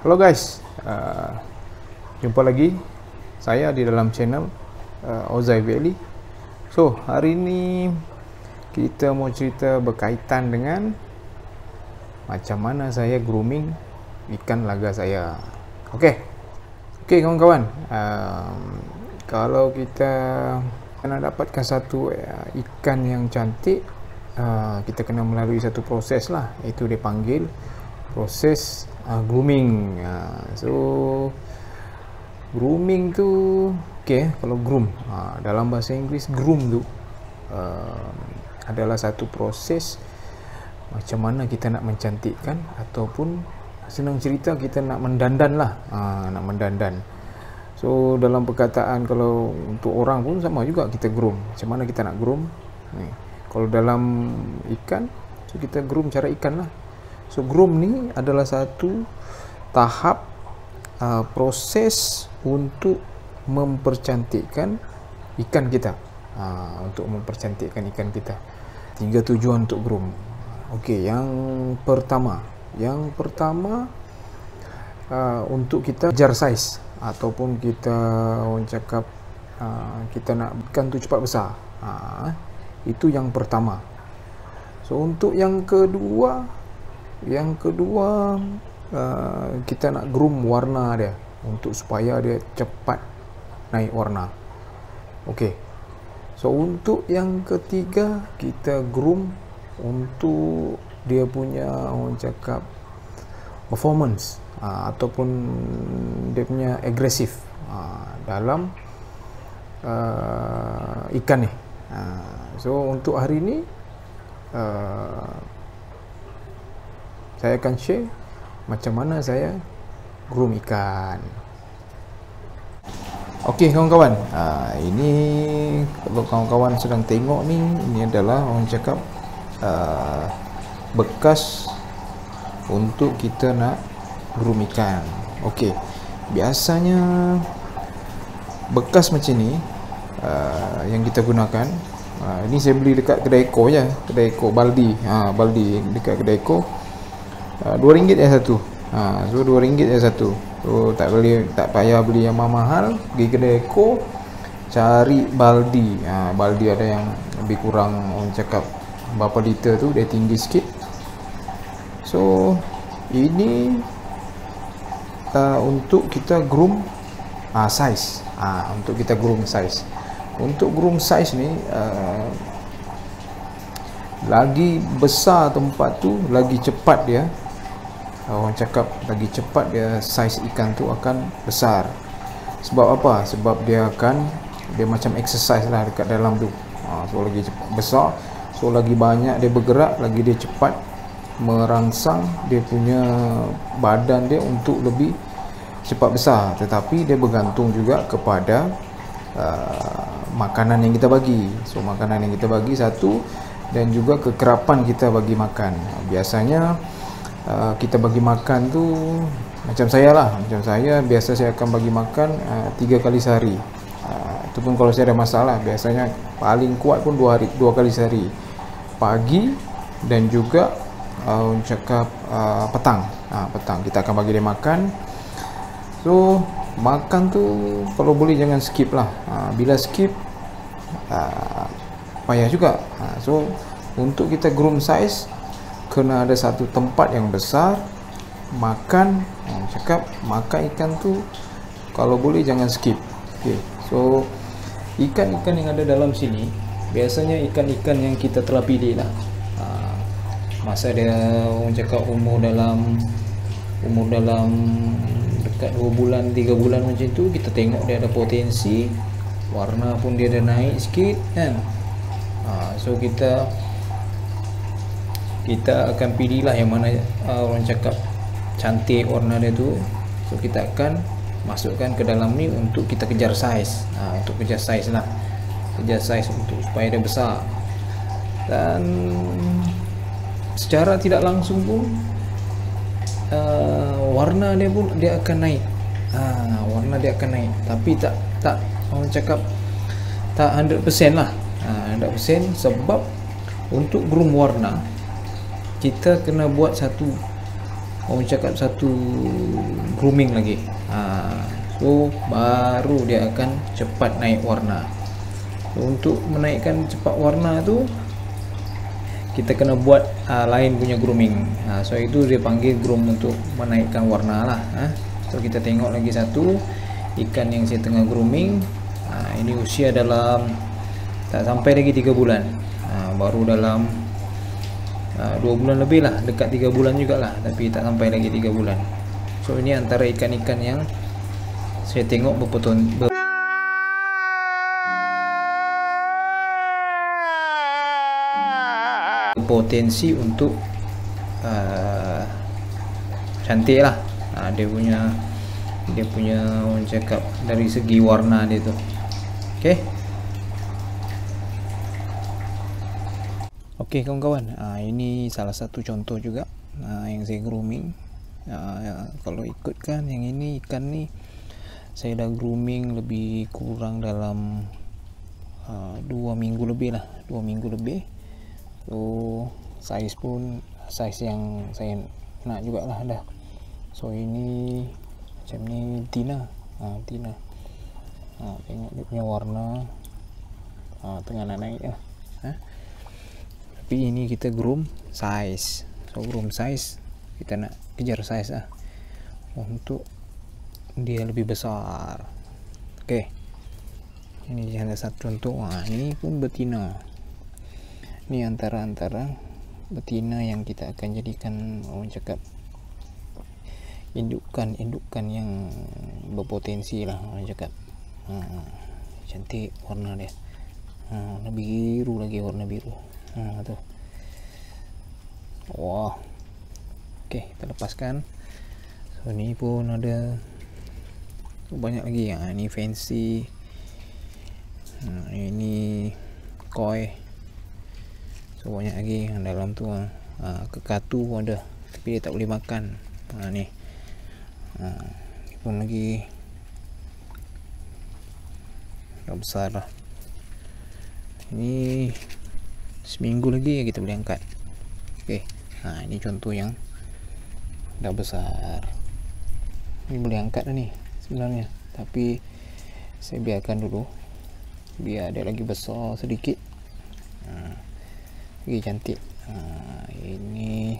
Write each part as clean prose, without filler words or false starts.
Halo guys, jumpa lagi saya di dalam channel Ozai Valley. So hari ini kita mau cerita berkaitan dengan macam mana saya grooming ikan laga saya. Oke kawan-kawan, kalau kita nak dapatkan satu ikan yang cantik, kita kena melalui satu proses lah, itu dipanggil proses grooming. So grooming tu kalau groom, dalam bahasa Inggeris groom tu adalah satu proses macam mana kita nak mencantikkan, ataupun senang cerita kita nak mendandan lah, nak mendandan. So dalam perkataan, kalau untuk orang pun sama juga, kita groom. Macam mana kita nak groom ni? Kalau dalam ikan, so kita groom cara ikan lah. So groom ni adalah satu tahap proses untuk mempercantikkan ikan kita, untuk mempercantikkan ikan kita. 3 tujuan untuk groom. Okey, yang pertama untuk kita kejar saiz, ataupun kita orang cakap kita nak ikan tu cepat besar. Itu yang pertama. So untuk yang kedua kita nak groom warna dia, untuk supaya dia cepat naik warna. Okey. So untuk yang ketiga, kita groom untuk dia punya orang cakap performance, ataupun dia punya agresif dalam ikan ni. So untuk hari ni saya akan share macam mana saya groom ikan. Okey kawan-kawan, ini kalau kawan-kawan sedang tengok ni, ini adalah orang cakap bekas untuk kita nak groom ikan. Okey, biasanya bekas macam ni yang kita gunakan. Ini saya beli dekat kedai Eko je, kedai Eko Baldi. Baldi dekat kedai Eko, RM2 je satu. So RM2 je satu. So tak payah beli yang mahal, pergi kedai Eko cari Baldi. Baldi ada yang lebih kurang orang cakap berapa liter tu, dia tinggi sikit. So ini untuk kita groom size. Untuk kita groom size. Untuk groom size ni, lagi besar tempat tu, lagi cepat dia, orang cakap lagi cepat dia, saiz ikan tu akan besar. Sebab apa? Sebab dia macam exercise lah dekat dalam tu. So lagi besar, so lagi banyak dia bergerak, lagi dia cepat merangsang dia punya badan dia untuk lebih cepat besar. Tetapi dia bergantung juga kepada makanan yang kita bagi. So makanan yang kita bagi satu, dan juga kekerapan kita bagi makan. Biasanya kita bagi makan tu macam saya lah, biasa saya akan bagi makan 3 kali sehari. Itu pun kalau saya ada masalah. Biasanya paling kuat pun 2 kali sehari, pagi dan juga cakap petang. Petang kita akan bagi dia makan. So makan tu kalau boleh jangan skip lah. Bila skip payah juga. So untuk kita groom size, kena ada satu tempat yang besar. Makan ikan tu kalau boleh jangan skip. Okay. So ikan-ikan yang ada dalam sini biasanya ikan-ikan yang kita telah pilih lah. Masa dia orang cakap umur dalam dekat 2 bulan 3 bulan macam tu, kita tengok dia ada potensi, warna pun dia dah naik sikit kan. So kita akan pilih lah yang mana orang cakap cantik warna dia tu. So kita akan masukkan ke dalam ni untuk kita kejar saiz. Untuk kejar saiz lah, kejar saiz untuk supaya dia besar. Dan secara tidak langsung pun warna dia pun dia akan naik. Warna dia akan naik, tapi tak orang cakap tak 100% lah. 100%, sebab untuk groom warna kita kena buat satu orang cakap satu grooming lagi. So baru dia akan cepat naik warna. So, untuk menaikkan cepat warna tu kita kena buat lain punya grooming. So itu dia panggil groom untuk menaikkan warna lah. So kita tengok lagi satu ikan yang saya tengah grooming. Ini usia dalam tak sampai lagi 3 bulan. Baru dalam 2 bulan lebih lah, dekat 3 bulan jugalah, tapi tak sampai lagi 3 bulan. So ini antara ikan-ikan yang saya tengok berpotensi untuk cantik lah. Dia punya orang cakap dari segi warna dia tu. Okey kawan-kawan, ini salah satu contoh juga yang saya grooming. Kalau ikutkan yang ini, ikan ni saya dah grooming lebih kurang dalam 2 minggu lebih lah, 2 minggu lebih. So saiz pun saiz yang saya nak jugalah dah. So ini macam ni betina. Tengok dia punya warna tengah nak naik lah. Tapi ini kita groom size. So groom size, kita nak kejar size lah untuk dia lebih besar. Okey, ini hanya satu contoh. Ini pun betina. Ini antara betina yang kita akan jadikan orang cakap indukan yang berpotensi lah orang cakap. Cantik warna dia. Warna biru lagi, warna biru. Tu. Wah. Okey, kita lepaskan. So ni pun ada banyak lagi. Ini fancy. Ini koi. So banyak lagi yang dalam tu. Kekatu pun ada, tapi dia tak boleh makan. Ni. Ni pun lagi dah besar lah. Ini seminggu lagi kita boleh angkat. Okey. Ini contoh yang dah besar. Ini boleh angkat dah ni sebenarnya, tapi saya biarkan dulu biar dia lagi besar sedikit. Lagi cantik. Ini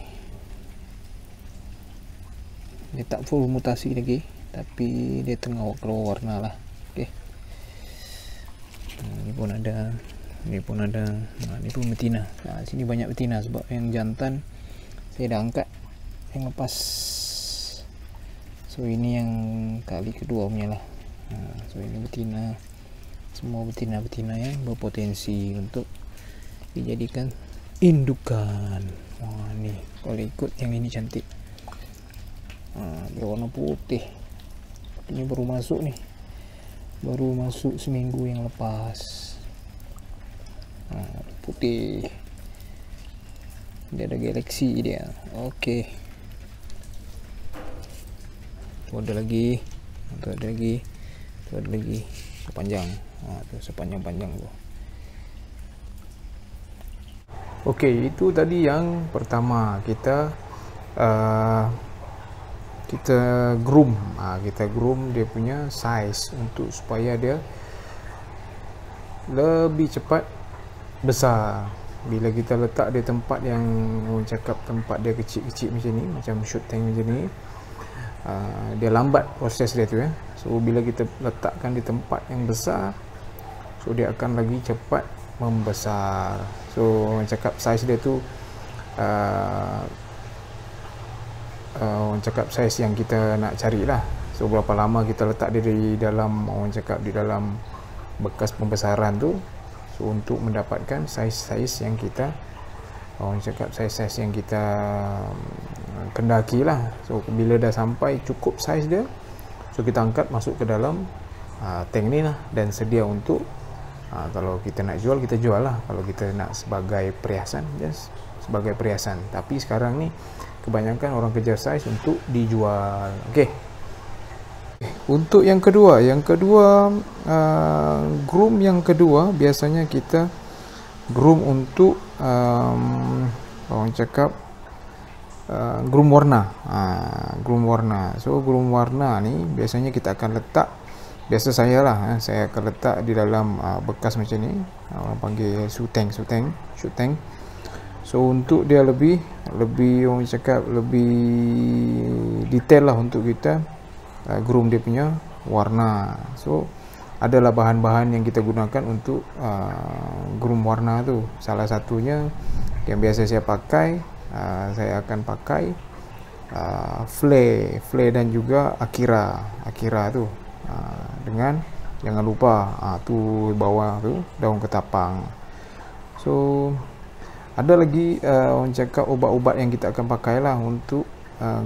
dia tak full mutasi lagi, tapi dia tengah keluar warna lah. Okey. Ini pun ada. Ni pun ada. Ni pun betina. Sini banyak betina sebab yang jantan saya dah angkat yang lepas. So ini yang kali kedua punya lah. So ini betina. Semua betina-betina yang berpotensi untuk dijadikan indukan. Ni kalau ikut yang ini cantik. Dia warna putih. Ini baru masuk ni. Baru masuk seminggu yang lepas. Putih, dia ada galaksi dia. Okey, tu ada lagi, tu ada lagi sepanjang. Tu sepanjang-panjang tu. Okey, itu tadi yang pertama kita groom. Kita groom dia punya size untuk supaya dia lebih cepat besar. Bila kita letak dia tempat yang orang cakap tempat dia kecil-kecil macam ni, macam shoot tank macam ni, dia lambat proses dia tu ya. So bila kita letakkan di tempat yang besar, so dia akan lagi cepat membesar. So orang cakap saiz dia tu orang cakap saiz yang kita nak carilah. So berapa lama kita letak dia di dalam, orang cakap di dalam bekas pembesaran tu. So untuk mendapatkan saiz-saiz yang kita, orang cakap saiz-saiz yang kita kendaki lah. So bila dah sampai cukup saiz dia, so kita angkat masuk ke dalam tank ni lah, dan sedia untuk kalau kita nak jual, kita jual lah. Kalau kita nak sebagai perhiasan, just sebagai perhiasan. Tapi sekarang ni kebanyakan orang kejar saiz untuk dijual. Okey. Untuk yang kedua, groom yang kedua biasanya kita groom untuk orang cakap groom warna. Groom warna. So groom warna ni biasanya kita akan letak, biasa saya lah, saya akan letak di dalam bekas macam ni, orang panggil shoe tank. So untuk dia lebih orang cakap lebih detail lah untuk kita groom dia punya warna. So adalah bahan-bahan yang kita gunakan untuk groom warna tu. Salah satunya yang biasa saya pakai, saya akan pakai Flay dan juga Akira tu, dengan jangan lupa tu bawah tu daun ketapang. So ada lagi orang cakap ubat-ubat yang kita akan pakai lah untuk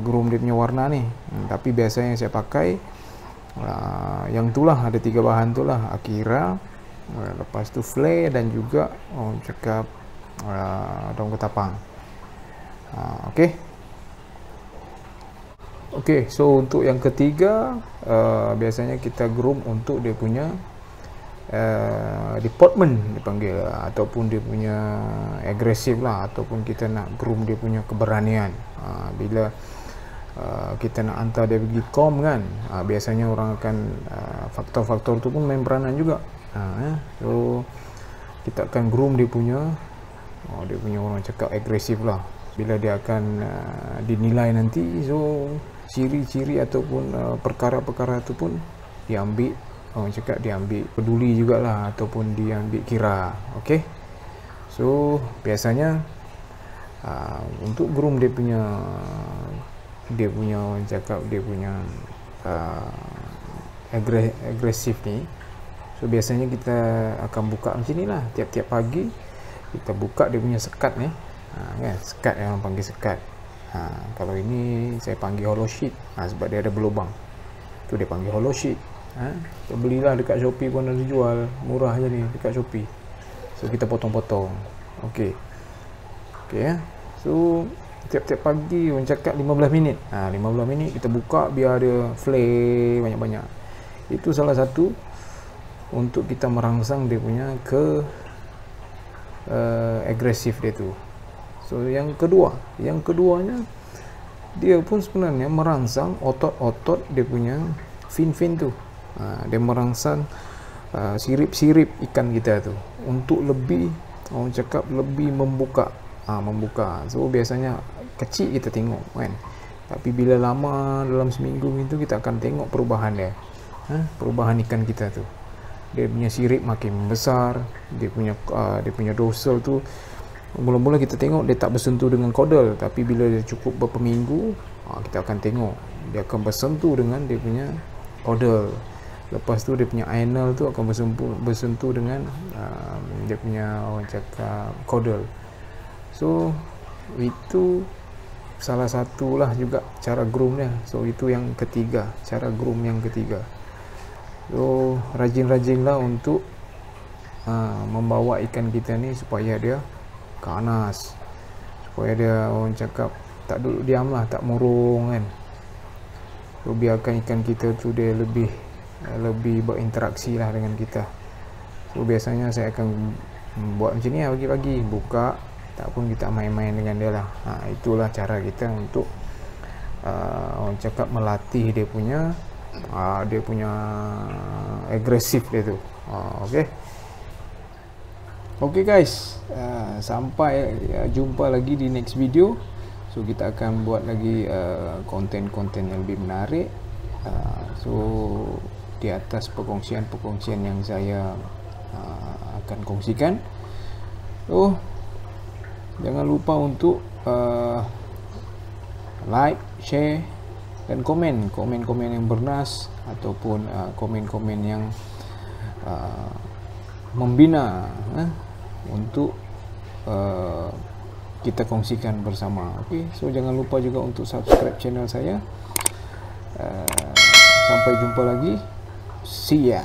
groom dia punya warna ni. Tapi biasanya saya pakai yang tu lah, ada 3 bahan tu lah, Akira, lepas tu Flay dan juga orang cakap daun ketapang. Okey, so untuk yang ketiga, biasanya kita groom untuk dia punya deportment dipanggil, ataupun dia punya agresif lah, ataupun kita nak groom dia punya keberanian. Bila kita nak hantar dia pergi kom kan, biasanya orang akan faktor-faktor tu pun main peranan juga. So kita akan groom dia punya orang cakap agresif lah. Bila dia akan dinilai nanti, so ciri-ciri ataupun perkara-perkara tu pun diambil, orang cakap diambil peduli jugalah, ataupun diambil kira. Okey, so biasanya untuk groom dia punya orang cakap dia punya agresif ni, so biasanya kita akan buka macam ni lah. Tiap-tiap pagi kita buka dia punya sekat ni, kan, sekat yang orang panggil sekat. Kalau ini saya panggil hollow sheet, sebab dia ada berlubang tu, dia panggil hollow sheet. Kita belilah dekat Shopee pun ada jual, murah je ni dekat Shopee. So kita potong-potong. Okey ya. So tiap-tiap pagi orang cakap 15 minit. 15 minit kita buka biar dia flay banyak-banyak. Itu salah satu untuk kita merangsang dia punya agresif dia tu. So yang keduanya dia pun sebenarnya merangsang otot-otot dia punya fin tu. Dia merangsang sirip-sirip ikan kita tu untuk lebih, orang cakap lebih membuka. So biasanya kecil kita tengok kan, tapi bila lama dalam seminggu itu kita akan tengok perubahan dia, perubahan ikan kita tu. Dia punya sirip makin besar, dia punya dorsal tu mula-mula kita tengok dia tak bersentuh dengan caudal, tapi bila dia cukup beberapa minggu, kita akan tengok dia akan bersentuh dengan dia punya caudal. Lepas tu dia punya anal tu akan bersentuh dengan dia punya, orang cakap, caudal. So itu salah satulah juga cara groom dia. So itu yang ketiga, cara groom yang ketiga. So rajin-rajinlah untuk membawa ikan kita ni supaya dia ganas, supaya dia, orang cakap, tak duduk diam lah, tak murung kan. So biarkan ikan kita tu dia lebih berinteraksi lah dengan kita. So biasanya saya akan buat macam ni lah, pagi-pagi buka, tak pun kita main-main dengan dia lah. Itulah cara kita untuk orang cakap melatih dia punya agresif dia tu. Okey guys, sampai jumpa lagi di next video. So kita akan buat lagi konten-konten yang lebih menarik. So di atas perkongsian yang saya akan kongsikan. So jangan lupa untuk like, share dan komen yang bernas, ataupun komen-komen yang membina, untuk kita kongsikan bersama. Okey, so jangan lupa juga untuk subscribe channel saya. Sampai jumpa lagi. See ya.